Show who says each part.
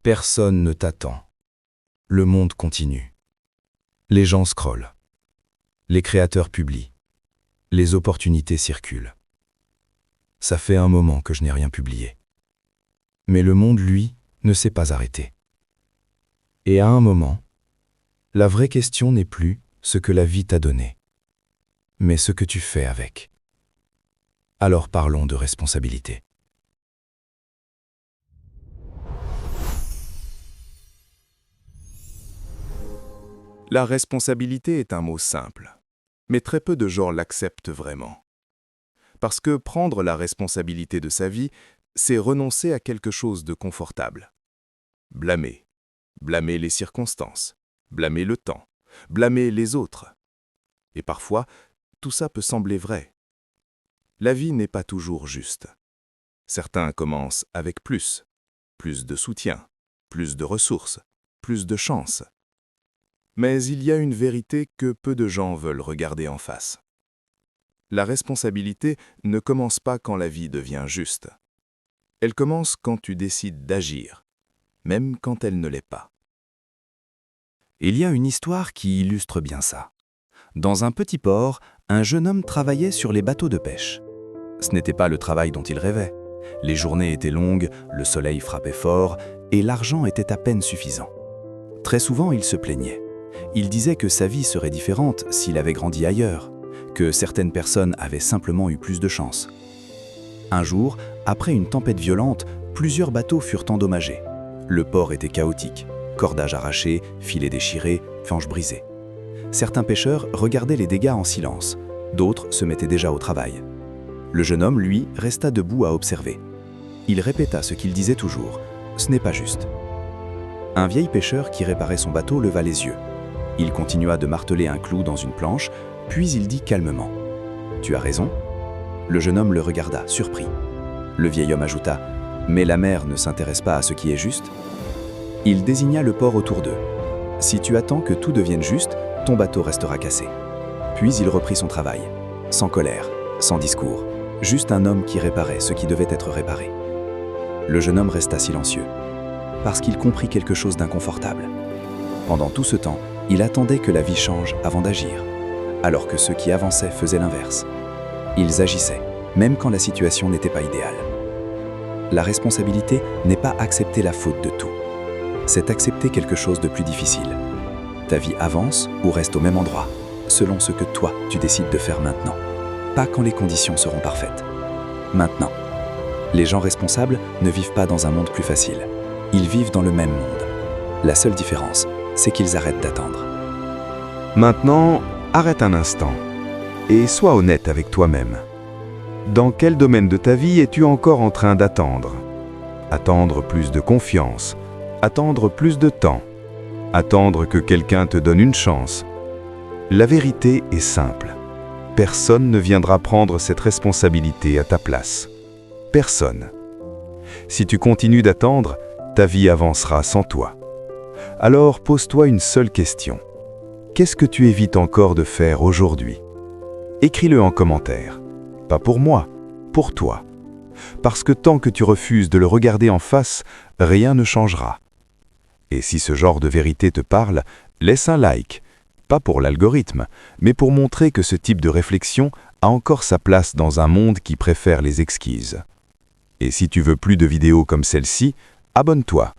Speaker 1: Personne ne t'attend. Le monde continue. Les gens scrollent. Les créateurs publient. Les opportunités circulent. Ça fait un moment que je n'ai rien publié. Mais le monde, lui, ne s'est pas arrêté. Et à un moment, la vraie question n'est plus ce que la vie t'a donné, mais ce que tu fais avec. Alors parlons de responsabilité.
Speaker 2: La responsabilité est un mot simple, mais très peu de gens l'acceptent vraiment. Parce que prendre la responsabilité de sa vie, c'est renoncer à quelque chose de confortable. Blâmer. Blâmer les circonstances. Blâmer le temps. Blâmer les autres. Et parfois, tout ça peut sembler vrai. La vie n'est pas toujours juste. Certains commencent avec plus de soutien, plus de ressources, plus de chance. Mais il y a une vérité que peu de gens veulent regarder en face. La responsabilité ne commence pas quand la vie devient juste. Elle commence quand tu décides d'agir, même quand elle ne l'est pas.
Speaker 1: Il y a une histoire qui illustre bien ça. Dans un petit port, un jeune homme travaillait sur les bateaux de pêche. Ce n'était pas le travail dont il rêvait. Les journées étaient longues, le soleil frappait fort et l'argent était à peine suffisant. Très souvent, il se plaignait. Il disait que sa vie serait différente s'il avait grandi ailleurs, que certaines personnes avaient simplement eu plus de chance. Un jour, après une tempête violente, plusieurs bateaux furent endommagés. Le port était chaotique, cordages arrachés, filets déchirés, planches brisées. Certains pêcheurs regardaient les dégâts en silence, d'autres se mettaient déjà au travail. Le jeune homme, lui, resta debout à observer. Il répéta ce qu'il disait toujours, « Ce n'est pas juste ». Un vieil pêcheur qui réparait son bateau leva les yeux. Il continua de marteler un clou dans une planche, puis il dit calmement, « Tu as raison ». Le jeune homme le regarda, surpris. Le vieil homme ajouta, « Mais la mer ne s'intéresse pas à ce qui est juste ». Il désigna le port autour d'eux. « Si tu attends que tout devienne juste, ton bateau restera cassé. » Puis il reprit son travail, sans colère, sans discours, juste un homme qui réparait ce qui devait être réparé. Le jeune homme resta silencieux, parce qu'il comprit quelque chose d'inconfortable. Pendant tout ce temps, il attendait que la vie change avant d'agir, alors que ceux qui avançaient faisaient l'inverse. Ils agissaient, même quand la situation n'était pas idéale. La responsabilité n'est pas accepter la faute de tout. C'est accepter quelque chose de plus difficile. Ta vie avance ou reste au même endroit, selon ce que toi, tu décides de faire maintenant. Pas quand les conditions seront parfaites. Maintenant. Les gens responsables ne vivent pas dans un monde plus facile. Ils vivent dans le même monde. La seule différence, c'est qu'ils arrêtent d'attendre.
Speaker 3: Maintenant, arrête un instant et sois honnête avec toi-même. Dans quel domaine de ta vie es-tu encore en train d'attendre? Attendre plus de confiance, attendre plus de temps, attendre que quelqu'un te donne une chance. La vérité est simple. Personne ne viendra prendre cette responsabilité à ta place. Personne. Si tu continues d'attendre, ta vie avancera sans toi. Alors pose-toi une seule question. Qu'est-ce que tu évites encore de faire aujourd'hui? Écris-le en commentaire. Pas pour moi, pour toi. Parce que tant que tu refuses de le regarder en face, rien ne changera. Et si ce genre de vérité te parle, laisse un like. Pas pour l'algorithme, mais pour montrer que ce type de réflexion a encore sa place dans un monde qui préfère les exquises. Et si tu veux plus de vidéos comme celle-ci, abonne-toi.